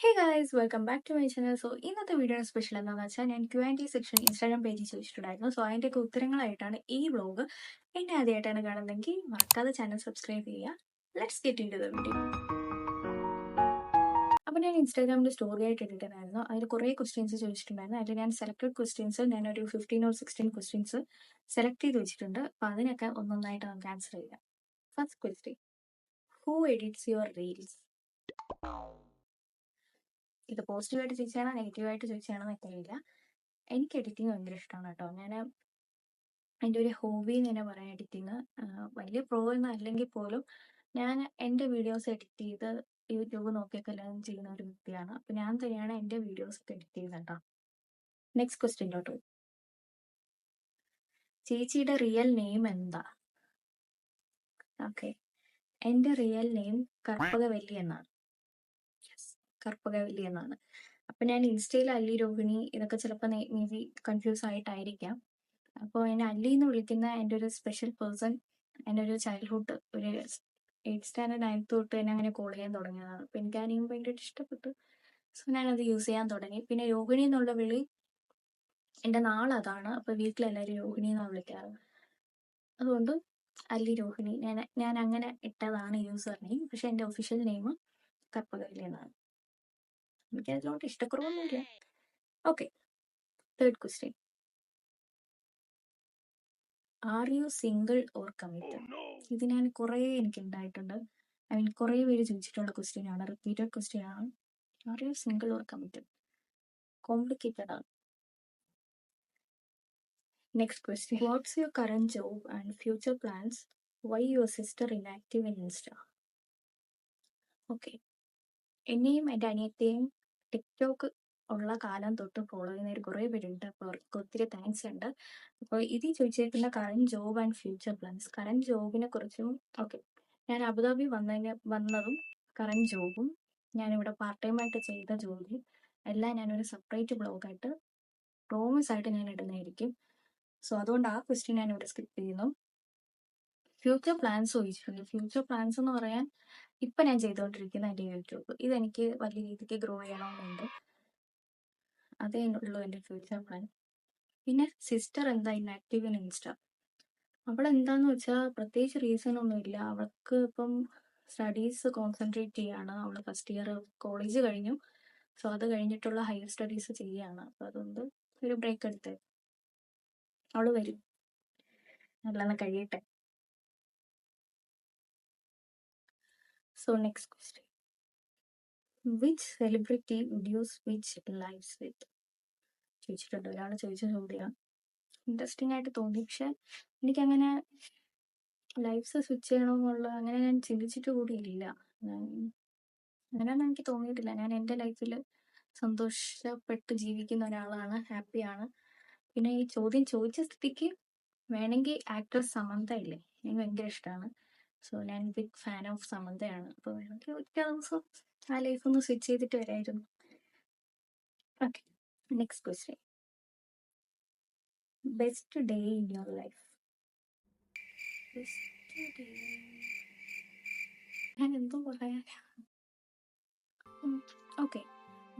Hey guys welcome back to my channel. So ഇന്നത്തെ വീഡിയോയുടെ special എന്താണെന്ന് വെച്ചാൽ ഞാൻ Q&A സെക്ഷൻ ഇൻസ്റ്റാഗ്രാം പേജിൽ ചോദിച്ചിട്ടുണ്ടായിരുന്നു. സോ അതിൻ്റെയൊക്കെ ഉത്തരങ്ങളായിട്ടാണ് ഈ വ്ളോഗ്. എന്നെ ആദ്യമായിട്ടാണ് കാണുന്നതെങ്കിൽ മറക്കാതെ ചാനൽ സബ്സ്ക്രൈബ് ചെയ്യുക. Let's get into the video. അപ്പോൾ ഞാൻ ഇൻസ്റ്റാഗ്രാമിൽ സ്റ്റോറി ആയിട്ട് ഇട്ടിട്ടുണ്ടായിരുന്നു. അതിൽ കുറേ ക്വസ്റ്റ്യൻസ് ചോദിച്ചിട്ടുണ്ടായിരുന്നു. അതിൽ ഞാൻ സെലക്ടഡ് ക്വസ്റ്റ്യൻസ് ഞാനൊരു 15 or 16 ക്വസ്റ്റ്യൻസ് സെലക്ട് ചെയ്ത് വെച്ചിട്ടുണ്ട്. അപ്പോൾ അതിനൊക്കെ ഒന്നൊന്നായിട്ട് നമുക്ക് ആൻസർ ചെയ്യാം. First question, who edits your reels? ഇത് പോസിറ്റീവായിട്ട് ചോദിച്ചാണോ നെഗറ്റീവായിട്ട് ചോദിച്ചാണോ എനിക്കറിയില്ല. എനിക്ക് എഡിറ്റിംഗ് ഭയങ്കര ഇഷ്ടമാണ് കേട്ടോ. ഞാൻ എൻ്റെ ഒരു ഹോബി എന്ന് തന്നെ പറയാം എഡിറ്റിങ്. വലിയ പ്രോ ഒന്നും അല്ലെങ്കിൽ പോലും ഞാൻ എൻ്റെ വീഡിയോസ് എഡിറ്റ് ചെയ്ത് യൂട്യൂബ് നോക്കിയൊക്കെ എല്ലാം ചെയ്യുന്ന ഒരു വ്യക്തിയാണ്. അപ്പോൾ ഞാൻ തന്നെയാണ് എൻ്റെ വീഡിയോസ് ഒക്കെ എഡിറ്റ് ചെയ്യുന്നത് കേട്ടോ. നെക്സ്റ്റ് ക്വസ്റ്റ്യനിലോട്ട് പോയി. ചേച്ചിയുടെ റിയൽ നെയിം എന്താ? ഓക്കെ, എൻ്റെ റിയൽ നെയിം കർപ്പകവല്ലി എന്നാണ്. യെസ്, കർപ്പകവല്ലി എന്നാണ്. അപ്പം ഞാൻ ഇൻസ്റ്റയിൽ അല്ലി രോഹിണി ഇതൊക്കെ ചിലപ്പോൾ മേ ബി കൺഫ്യൂസ് ആയിട്ടായിരിക്കാം. അപ്പോൾ എന്നെ അല്ലി എന്ന് വിളിക്കുന്ന എൻ്റെ ഒരു സ്പെഷ്യൽ പേഴ്സൺ എൻ്റെ ഒരു ചൈൽഡ്ഹുഡ് ഒരു 8th സ്റ്റാൻഡേർഡ് 9th തൊട്ട് എന്നെ അങ്ങനെ കോൾ ചെയ്യാൻ തുടങ്ങിയതാണ്. അപ്പോൾ എനിക്ക് ആ നെയിം ഭയങ്കരമായിട്ട് ഇഷ്ടപ്പെട്ടു. സോ ഞാനത് യൂസ് ചെയ്യാൻ തുടങ്ങി. പിന്നെ രോഹിണി എന്നുള്ള വിളി എൻ്റെ നാളതാണ്. അപ്പോൾ വീട്ടിലെല്ലാവരും രോഹിണി എന്നാണ് വിളിക്കാറ്. അതുകൊണ്ട് അല്ലി രോഹിണി ഞാൻ അങ്ങനെ ഇട്ടതാണ് യൂസർ നെയിം. പക്ഷെ എൻ്റെ ഒഫീഷ്യൽ നെയിം കർപ്പകവല്ലി എന്നാണ്. എനിക്ക് അതിലോട്ട് ഇഷ്ടക്കുറവൊന്നുമില്ല. Okay, third question, are you single or committed? ഇത് ഞാൻ കുറേ എനിക്ക് ഉണ്ടായിട്ടുണ്ട്. ഐ മീൻ കുറേ പേര് ചോദിച്ചിട്ടുള്ള ക്വസ്റ്റ്യൻ ആണ്, റിപ്പീറ്റഡ് ക്വസ്റ്റ്യൻ ആണ്. Are you single or committed? Complicated ആണ്. Next question, what's your current job and future plans? Why your sister inactive in insta? Okay, എന്നെയും എൻ്റെ അനിയത്തെയും ടിക്ടോക്ക് ഉള്ള കാലം തൊട്ട് ഫോളോ ചെയ്യുന്ന കുറേ പേരുണ്ട്. അപ്പോൾ അവർക്ക് ഒത്തിരി താങ്ക്സ് ഉണ്ട്. അപ്പോൾ ഇതിൽ ചോദിച്ചിരിക്കുന്ന current job and future plans, current ജോബിനെ കുറിച്ചും ഓക്കെ, ഞാൻ അബുദാബി വന്നതും കറന്റ് ജോബും ഞാനിവിടെ പാർട്ട് ടൈം ആയിട്ട് ചെയ്ത ജോലി എല്ലാം ഞാനൊരു സെപ്പറേറ്റ് ബ്ലോഗായിട്ട് പ്രോമിസ് ആയിട്ട് ഞാൻ ഇടുന്നതായിരിക്കും. സോ അതുകൊണ്ട് ആ ക്വസ്റ്റ്യൻ ഞാൻ ഇവിടെ സ്കിപ്പ് ചെയ്യുന്നു. ഫ്യൂച്ചർ പ്ലാൻസ് ചോദിച്ചിട്ടുണ്ട്. ഫ്യൂച്ചർ പ്ലാൻസ് എന്ന് പറയാൻ ഇപ്പം ഞാൻ ചെയ്തുകൊണ്ടിരിക്കുന്ന എൻ്റെ യൂട്യൂബ്, ഇതെനിക്ക് വലിയ രീതിക്ക് ഗ്രോ ചെയ്യണമെന്നുണ്ട്. അതേ ഉള്ളൂ എൻ്റെ ഫ്യൂച്ചർ പ്ലാൻ. പിന്നെ സിസ്റ്റർ എന്താ ഇൻആക്റ്റീവ് ഇൻ ഇൻസ്റ്റ? അവളെന്താന്ന് വെച്ചാൽ പ്രത്യേകിച്ച് റീസൺ ഒന്നുമില്ല. അവൾക്ക് ഇപ്പം സ്റ്റഡീസ് കോൺസെൻട്രേറ്റ് ചെയ്യാണ്. അവൾ ഫസ്റ്റ് ഇയർ കോളേജ് കഴിഞ്ഞു. സോ അത് കഴിഞ്ഞിട്ടുള്ള ഹയർ സ്റ്റഡീസ് ചെയ്യുകയാണ്. അപ്പോൾ അതുകൊണ്ട് ഒരു ബ്രേക്ക് എടുത്തത്. അവൾ വരും, നല്ലതെന്ന് കഴിയട്ടെ. So next question, which celebrity would you switch lifes with? ചോദിച്ചിട്ടുണ്ട്, ഒരാൾ ചോദിച്ച ചോദ്യമാണ്. ഇൻട്രസ്റ്റിംഗ് ആയിട്ട് തോന്നി. പക്ഷെ എനിക്കങ്ങനെ ലൈഫ്സ് സ്വിച്ച് ചെയ്യണമെന്നുള്ള അങ്ങനെ ഞാൻ ചിന്തിച്ചിട്ട് കൂടിയില്ല. അങ്ങനെയൊന്നും എനിക്ക് തോന്നിയിട്ടില്ല. ഞാൻ എൻ്റെ ലൈഫിൽ സന്തോഷപ്പെട്ട് ജീവിക്കുന്ന ഒരാളാണ്, ഹാപ്പിയാണ്. പിന്നെ ഈ ചോദ്യം ചോദിച്ച സ്ഥിതിക്ക് വേണമെങ്കിൽ ആക്ട്രസ് സമന്ത ഇല്ലേ, എനിക്ക് ഭയങ്കര ഇഷ്ടമാണ്. സോ ഞാൻ ബിഗ് ഫാൻ ഓഫ് സമന്തയാണ്. അപ്പോൾ വേണമെങ്കിൽ ഒറ്റ ദിവസം ആ ലൈഫ് ഒന്ന് സ്വിച്ച് ചെയ്തിട്ട് വരായിരുന്നു. Okay, next question, best day in your life? Best day ഞാൻ എന്തോ പറയാനാ. ഓക്കെ,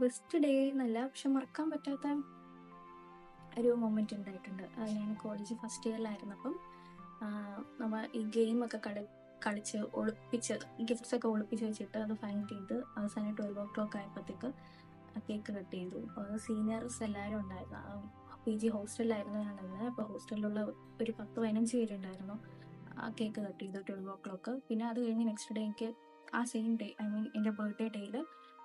ബെസ്റ്റ് ഡേ എന്നല്ല, പക്ഷെ മറക്കാൻ പറ്റാത്ത ഒരു മൊമെന്റ് ഉണ്ടായിട്ടുണ്ട്. അത് ഞാൻ കോളേജ് ഫസ്റ്റ് ഇയറിലായിരുന്നപ്പം നമ്മൾ ഈ ഗെയിമൊക്കെ കളിച്ച് ഒളിപ്പിച്ച് ഗിഫ്റ്റ്സ് ഒക്കെ ഒളിപ്പിച്ച് വെച്ചിട്ട് അത് ഫൈൻഡ് ചെയ്ത് അവസാനം 12 o'clock ആയപ്പോഴത്തേക്ക് കേക്ക് കട്ട് ചെയ്തു. അപ്പോൾ അത് സീനിയേഴ്സ് എല്ലാവരും ഉണ്ടായിരുന്നു. PG ഹോസ്റ്റലിലായിരുന്നു ഞാൻ നിന്നത്. അപ്പോൾ ഹോസ്റ്റലിലുള്ള ഒരു 10-15 പേരുണ്ടായിരുന്നു. ആ കേക്ക് കട്ട് ചെയ്തു 12 o'clock. പിന്നെ അത് കഴിഞ്ഞ് നെക്സ്റ്റ് ഡേ എനിക്ക് ആ സെയിം ഡേ, ഐ മീൻ എൻ്റെ ബർത്ത്ഡേ ഡേയിൽ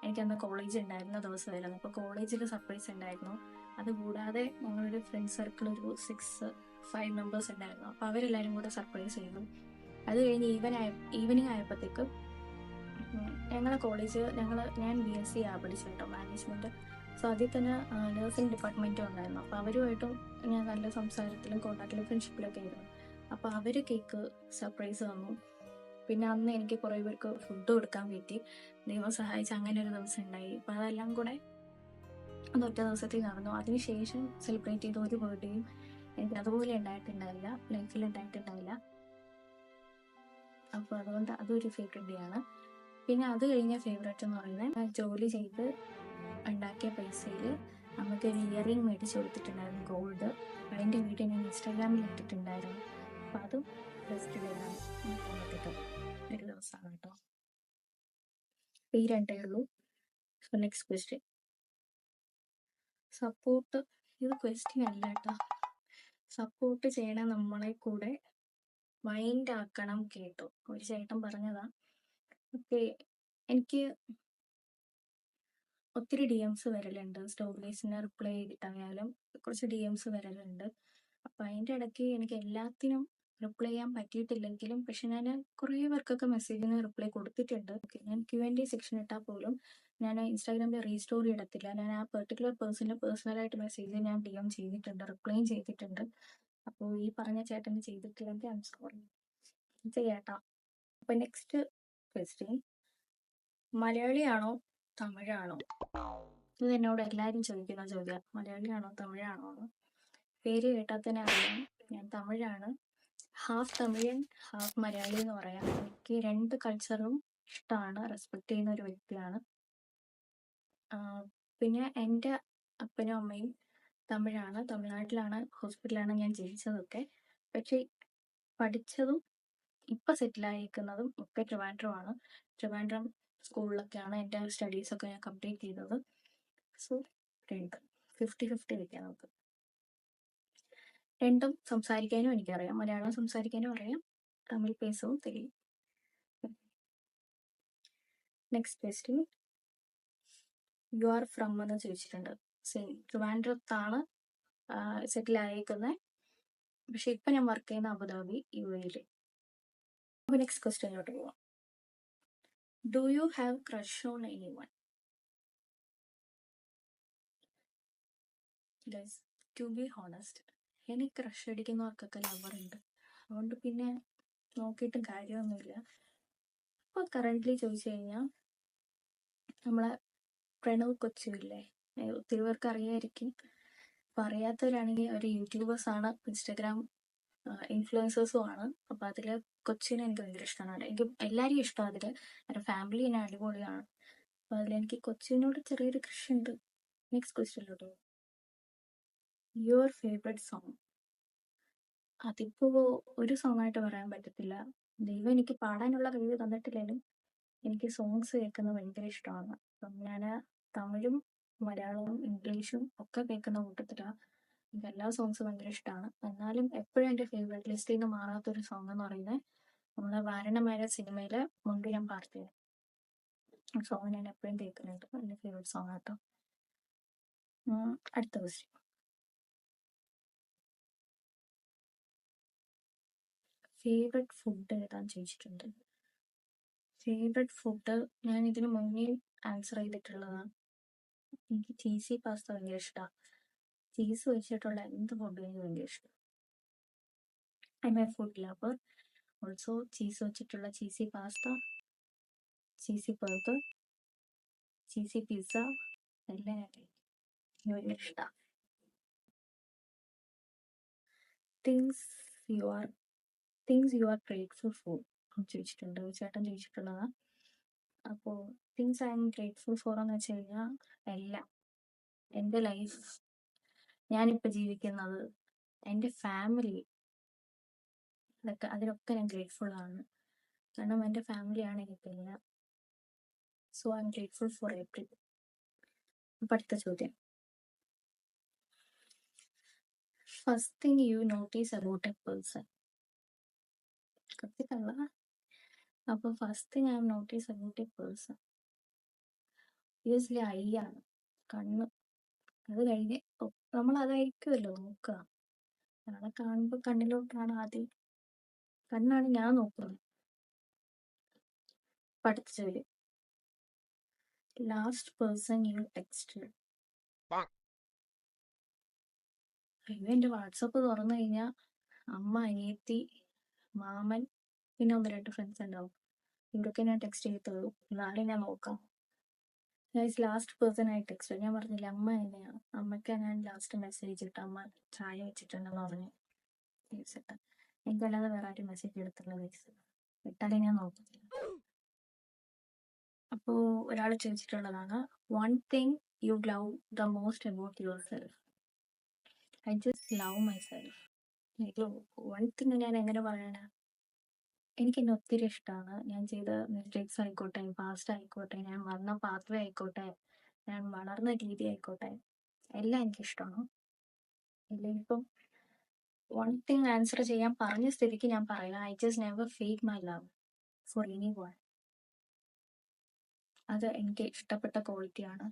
എനിക്ക് അന്ന് കോളേജ് ഉണ്ടായിരുന്ന ദിവസമായിരുന്നു. അപ്പോൾ കോളേജിൽ സർപ്രൈസ് ഉണ്ടായിരുന്നു. അതുകൂടാതെ ഞങ്ങളൊരു ഫ്രണ്ട് സർക്കിൾ ഒരു 6-5 മെമ്പേഴ്സ് ഉണ്ടായിരുന്നു. അപ്പോൾ അവരെല്ലാവരും കൂടെ സർപ്രൈസ് ചെയ്തു. അത് കഴിഞ്ഞ് ഈവനിങ് ആയപ്പോഴത്തേക്ക് ഞങ്ങളെ കോളേജ് ഞാൻ BSc പഠിച്ചു കേട്ടോ, മാനേജ്മെൻറ്റ്. സോ അതിൽ തന്നെ നഴ്സിംഗ് ഡിപ്പാർട്ട്മെൻറ്റും ഉണ്ടായിരുന്നു. അപ്പോൾ അവരുമായിട്ടും ഞാൻ നല്ല സംസാരത്തിലും കോൺടാക്റ്റിലും ഫ്രണ്ട്ഷിപ്പിലൊക്കെ ആയിരുന്നു. അപ്പോൾ അവർ കേക്ക് സർപ്രൈസ് തന്നു. പിന്നെ അന്ന് എനിക്ക് കുറേ പേർക്ക് ഫുഡ് കൊടുക്കാൻ പറ്റി. ദൈവം സഹായിച്ച് അങ്ങനെ ഒരു ദിവസം ഉണ്ടായി. അപ്പോൾ അതെല്ലാം കൂടെ അതൊറ്റ ദിവസത്തിൽ നടന്നു. അതിനുശേഷം സെലിബ്രേറ്റ് ചെയ്ത ഒരു ബർത്ത്ഡേയും എനിക്ക് അതുപോലെ ഉണ്ടായിട്ടുണ്ടാവില്ല, ലൈഫിൽ ഉണ്ടായിട്ടുണ്ടാവില്ല. അപ്പോൾ അതുകൊണ്ട് അതൊരു ഫേവറേറ്റ് ഡേ ആണ്. പിന്നെ അത് കഴിഞ്ഞ ഫേവറേറ്റ് എന്ന് പറയുന്നത് ജോലി ചെയ്ത് ഉണ്ടാക്കിയ പൈസയിൽ നമുക്ക് ഒരു ഇയറിംഗ് മേടിച്ച് കൊടുത്തിട്ടുണ്ടായിരുന്നു, ഗോൾഡ്. അതിൻ്റെ വീഡിയോ ഞാൻ ഇൻസ്റ്റാഗ്രാമിൽ ഇട്ടിട്ടുണ്ടായിരുന്നു. അപ്പം അതും ബെസ്റ്റ് ഡേയിലാണ് പറ്റിയിട്ട് ഒരു ദിവസമാണ് കേട്ടോ. ഈ രണ്ടേ ഉള്ളൂ. So next question. സപ്പോർട്ട്, ഇത് ക്വസ്റ്റ്യൻ അല്ല കേട്ടോ. സപ്പോർട്ട് ചെയ്യണ നമ്മളെ കൂടെ മൈൻഡ് ആക്കണം കേട്ടോ. ഒരു ചേട്ടൻ പറഞ്ഞതാ. ഓക്കെ, എനിക്ക് ഒത്തിരി DMs വരലുണ്ട്. സ്റ്റോറീസിന് റിപ്ലൈ ചെയ്തിട്ടായാലും കുറച്ച് DMs വരലുണ്ട്. അപ്പം അതിൻ്റെ ഇടയ്ക്ക് എനിക്ക് എല്ലാത്തിനും റിപ്ലൈ ചെയ്യാൻ പറ്റിയിട്ടില്ലെങ്കിലും പക്ഷെ ഞാൻ കുറേ പേർക്കൊക്കെ മെസ്സേജിന് റിപ്ലൈ കൊടുത്തിട്ടുണ്ട്. ഓക്കെ, ഞാൻ Q&A സെക്ഷൻ ഇട്ടാൽ പോലും ഞാൻ ഇൻസ്റ്റാഗ്രാമിൽ റീസ്റ്റോറി ഇടത്തില്ല. ഞാൻ ആ പെർട്ടിക്കുലർ പേഴ്സണിന് പേഴ്സണലായിട്ട് മെസ്സേജ് ഞാൻ DM ചെയ്തിട്ടുണ്ട്, റിപ്ലൈയും ചെയ്തിട്ടുണ്ട്. അപ്പോൾ ഈ പറഞ്ഞ ചേട്ടന് ചെയ്തിട്ടില്ലെങ്കിൽ ഐ എം സോറി, ചെയ്യാട്ടാ. അപ്പം നെക്സ്റ്റ് ക്വസ്റ്റ്യൻ. മലയാളിയാണോ തമിഴാണോ? ഇത് എന്നോട് എല്ലാവരും ചോദിക്കുന്ന ചോദ്യം. മലയാളിയാണോ തമിഴാണോ എന്ന്. പേര് കേട്ടാൽ തന്നെ അറിയാം ഞാൻ തമിഴാണ്. ഹാഫ് തമിഴൻ ഹാഫ് മലയാളി എന്ന് പറയാം. എനിക്ക് രണ്ട് കൾച്ചറും ഇഷ്ടമാണ്, റെസ്പെക്ട് ചെയ്യുന്ന ഒരു വ്യക്തിയാണ്. പിന്നെ എൻ്റെ അപ്പനും അമ്മയും തമിഴാണ്. തമിഴ്നാട്ടിലാണ്, ഹോസ്പിറ്റലാണ് ഞാൻ ജനിച്ചതൊക്കെ. പക്ഷേ പഠിച്ചതും ഇപ്പം സെറ്റിലായിരിക്കുന്നതും ഒക്കെ ട്രിവാൻഡ്രമാണ്. ട്രിവാൻഡ്രം സ്കൂളിലൊക്കെയാണ് എൻ്റെ സ്റ്റഡീസൊക്കെ ഞാൻ കംപ്ലീറ്റ് ചെയ്തത്. സോ രണ്ട് 50-50 വയ്ക്കാം നമുക്ക്. രണ്ടും സംസാരിക്കാനും എനിക്കറിയാം. മലയാളം സംസാരിക്കാനും അറിയാം, തമിഴ് പേസവും തെളിയും. Next question. You are from എന്ന് ചോദിച്ചിട്ടുണ്ട്. സെയിം, ട്രിവാൻഡ്രത്താണ് സെറ്റിൽ ആയിരിക്കുന്നത്. പക്ഷെ ഇപ്പം ഞാൻ വർക്ക് ചെയ്യുന്ന അബുദാബി UAE. അപ്പോൾ നെക്സ്റ്റ് ക്വസ്റ്റ്യനിലോട്ട് പോവാം. Do you have crush on anyone? Guys, to be honest, എനിക്ക് ക്രഷ് അടിക്കുന്നവർക്കൊക്കെ ലവറുണ്ട്. അതുകൊണ്ട് പിന്നെ നോക്കിയിട്ട് കാര്യമൊന്നുമില്ല. ഇപ്പോൾ കറൻ്റ്ലി ചോദിച്ചു കഴിഞ്ഞാൽ നമ്മളെ പ്രണവ് കൊച്ചു ഇല്ലേ, ഒത്തിരി പേർക്ക് അറിയായിരിക്കും. അപ്പോൾ അറിയാത്തവരാണെങ്കിൽ അവർ യൂട്യൂബേഴ്സാണ്, ഇൻസ്റ്റഗ്രാം ഇൻഫ്ലുവൻസേഴ്സും ആണ്. അപ്പോൾ അതിൽ കൊച്ചിനെ എനിക്ക് ഭയങ്കര ഇഷ്ടമാണ്. എനിക്ക് എല്ലാവരെയും ഇഷ്ടമാണ്. അതിൽ എൻ്റെ ഫാമിലി എന്നെ അടിപൊളിയാണ്. അപ്പോൾ അതിലെനിക്ക് കൊച്ചിനോട് ചെറിയൊരു ക്രഷ് ഉണ്ട്. നെക്സ്റ്റ് ക്വസ്റ്റ്യനിലോട്ട് പോകും. Your favourite song? അതിപ്പോൾ ഒരു സോങ്ങായിട്ട് പറയാൻ പറ്റത്തില്ല. ദൈവം എനിക്ക് പാടാനുള്ള കഴിവ് തന്നിട്ടില്ലെങ്കിലും എനിക്ക് സോങ്സ് കേൾക്കുന്നത് ഭയങ്കര ഇഷ്ടമാണ്. അപ്പം ഞാൻ തമിഴും മലയാളവും ഇംഗ്ലീഷും ഒക്കെ കേൾക്കുന്ന കൂട്ടത്തിലാണ്. എനിക്ക് എല്ലാ സോങ്സും ഭയങ്കര ഇഷ്ടമാണ്. എന്നാലും എപ്പോഴും എൻ്റെ ഫേവറേറ്റ് ലിസ്റ്റിൽ നിന്ന് മാറാത്തൊരു സോങ് എന്ന് പറയുന്നത് നമ്മളെ വാരണമേര സിനിമയിലെ മുണ്ടിനം പാർത്തിയ സോങ് ഞാൻ എപ്പോഴും കേൾക്കുന്നുണ്ട്. എൻ്റെ ഫേവറേറ്റ് സോങ് ആട്ടോ. അടുത്ത ക്വസ്റ്റ്യൻ. ഫേവറേറ്റ് ഫുഡ് ഏതാന്ന് ചോദിച്ചിട്ടുണ്ട്. ഫേവറേറ്റ് ഫുഡ് ഞാൻ ഇതിന് മുന്നേ ആൻസർ ചെയ്തിട്ടുള്ളതാണ്. എനിക്ക് ചീസി പാസ്ത ഭയങ്കര ഇഷ്ടമാണ്. ചീസ് വെച്ചിട്ടുള്ള എന്ത് ഫുഡും എനിക്ക് ഭയങ്കര ഇഷ്ടം. I my food lover. Also cheese വെച്ചിട്ടുള്ള cheesy pasta, cheesy burger, cheesy pizza എല്ലാം എനിക്ക് ഭയങ്കര ഇഷ്ടമാണ്. Things you are grateful for ചോദിച്ചിട്ടുണ്ട്, ചേട്ടൻ ചോദിച്ചിട്ടുള്ളതാണ്. അപ്പോൾ things I am grateful for എന്ന് വെച്ച് കഴിഞ്ഞാൽ എല്ലാം, എൻ്റെ ലൈഫ്, ഞാനിപ്പോൾ ജീവിക്കുന്നത്, എൻ്റെ ഫാമിലി, അതിനൊക്കെ ഞാൻ ഗ്രേറ്റ്ഫുൾ ആണ്. കാരണം എൻ്റെ ഫാമിലിയാണ് എനിക്കെല്ലാം. So I am grateful for every. അപ്പം അടുത്ത ചോദ്യം. First thing you notice about a person? കത്തിക്കള്ള. അപ്പോൾ first thing I am notice about a person usually ഐയാണ്, കണ്ണ്. അത് കഴിഞ്ഞ് നമ്മൾ അതായിരിക്കുമല്ലോ നോക്കുക. ഒരാളെ കാണുമ്പോൾ കണ്ണിലോട്ടാണ് ആദ്യം, കണ്ണാണ് ഞാൻ നോക്കുന്നത്. അടുത്ത ചോദ്യം. Last person you texted? അയ്യോ, എൻ്റെ വാട്സപ്പ് തുറന്നു കഴിഞ്ഞാൽ അമ്മ, അനിയത്തി, മാമൻ, പിന്നെ 1-2 ഫ്രണ്ട്സ് ഉണ്ടാവും. ഇവരൊക്കെ ഞാൻ ടെക്സ്റ്റ് ചെയ്യത്തുള്ളൂ. നാളെ ഞാൻ നോക്കാം. ലാസ്റ്റ് പേഴ്സൺ ആയി ടെക്സ്റ്റ്, ഞാൻ പറഞ്ഞില്ല അമ്മ തന്നെയാണ്. അമ്മയ്ക്ക് ഞാൻ ലാസ്റ്റ് മെസ്സേജ് ഇട്ട് അമ്മ ചായ വെച്ചിട്ടുണ്ടെന്ന് പറഞ്ഞു ഇട്ടാ. എനിക്കല്ലാതെ വേറെ ആരും മെസ്സേജ് എടുത്തുള്ള ഇട്ടാലേ ഞാൻ നോക്കത്തില്ല. അപ്പോൾ ഒരാൾ ചോദിച്ചിട്ടുള്ളതാണ്, one thing you love the most about your self. I just love my self. എനിക്ക് വൺ തിങ് ഞാൻ എങ്ങനെ പറയാനാ, എനിക്ക് എന്നെ ഒത്തിരി ഇഷ്ടമാണ്. ഞാൻ ചെയ്ത മിസ്റ്റേക്സ് ആയിക്കോട്ടെ, പാസ്റ്റ് ആയിക്കോട്ടെ, ഞാൻ വന്ന പാത്വേ ആയിക്കോട്ടെ, ഞാൻ വളർന്ന രീതി ആയിക്കോട്ടെ, എല്ലാം എനിക്കിഷ്ടമാണ്. ഇല്ലെങ്കിൽ ഇപ്പം വൺ തിങ് ആൻസർ ചെയ്യാൻ പറഞ്ഞ സ്ഥിതിക്ക് ഞാൻ പറയാം, I just never fake my love for any one. അത് എനിക്ക് ഇഷ്ടപ്പെട്ട ക്വാളിറ്റിയാണ്.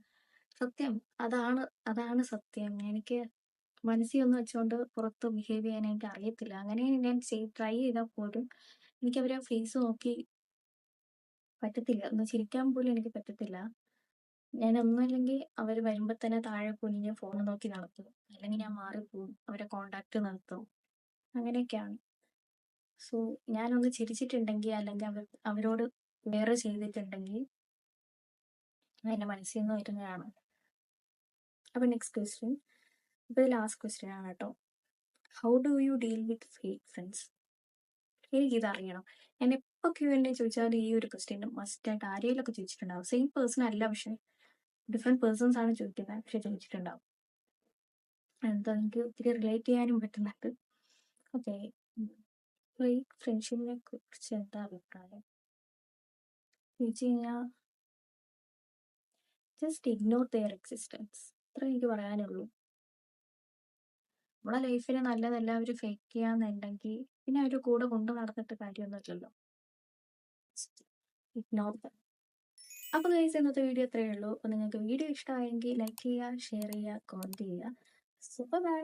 സത്യം. അതാണ് അതാണ് സത്യം. എനിക്ക് മനസ്സിൽ ഒന്ന് വെച്ചുകൊണ്ട് പുറത്ത് ബിഹേവ് ചെയ്യാൻ എനിക്ക് അറിയത്തില്ല. അങ്ങനെ ഞാൻ ട്രൈ ചെയ്താൽ പോലും എനിക്ക് അവരെ ഫേസ് നോക്കി പറ്റത്തില്ല. ഒന്ന് ചിരിക്കാൻ പോലും എനിക്ക് പറ്റത്തില്ല. ഞാൻ ഒന്നുമില്ലെങ്കിൽ അവർ വരുമ്പോൾ തന്നെ താഴെ കുനിഞ്ഞ് ഫോൺ നോക്കി നടക്കും. അല്ലെങ്കിൽ ഞാൻ മാറിപ്പോവും. അവരെ കോണ്ടാക്ട് നിർത്തും. അങ്ങനെയൊക്കെയാണ്. സോ ഞാനൊന്ന് ചിരിച്ചിട്ടുണ്ടെങ്കിൽ അല്ലെങ്കിൽ അവരോട് വേറെ ചെയ്തിട്ടുണ്ടെങ്കിൽ അതെന്റെ മനസ്സിൽ നിന്ന് വരുന്നതാണ്. അപ്പൊ നെക്സ്റ്റ് ക്വസ്റ്റ്യൻ. ഇപ്പൊ ലാസ്റ്റ് ക്വസ്റ്റ്യൻ ആണ് കേട്ടോ. How do you deal with fake friends? എനിക്കിത് അറിയണം. ഞാൻ എപ്പോൾ Q&A ചോദിച്ചാലും ഈ ഒരു ക്വസ്റ്റ്യൻ മസ്റ്റായിട്ട് ആരെങ്കിലുമൊക്കെ ചോദിച്ചിട്ടുണ്ടാവും. സെയിം പേഴ്സൺ അല്ല, പക്ഷെ ഡിഫറെന്റ് പേഴ്സൺസ് ആണ് ചോദിക്കുന്നത്, പക്ഷെ ചോദിച്ചിട്ടുണ്ടാവും. എന്താ എനിക്ക് ഒത്തിരി റിലേറ്റ് ചെയ്യാനും പറ്റുന്നുണ്ട്. ഓക്കെ, ഫേക്ക് ഫ്രണ്ട്ഷിപ്പിനെ കുറിച്ച് എന്താ അഭിപ്രായം ചോദിച്ചു കഴിഞ്ഞാൽ, ജസ്റ്റ് ഇഗ്നോർ ദെയർ എക്സിസ്റ്റൻസ്. അത്ര എനിക്ക് പറയാനുള്ളൂ. നമ്മളെ ലൈഫിൽ നല്ലതെല്ലാം അവർ ഫേക്ക് ചെയ്യാന്നുണ്ടെങ്കിൽ പിന്നെ അവർ കൂടെ കൊണ്ടു നടന്നിട്ട് കാര്യമൊന്നുമില്ലല്ലോ. ഇഗ്നോർ ദം. അപ്പോൾ ഗൈസ്, ഇന്നത്തെ വീഡിയോ അത്രയേ ഉള്ളൂ. അപ്പോൾ നിങ്ങൾക്ക് വീഡിയോ ഇഷ്ടമായെങ്കിൽ ലൈക്ക് ചെയ്യുക, ഷെയർ ചെയ്യുക, കമൻറ്റ് ചെയ്യുക. Super by.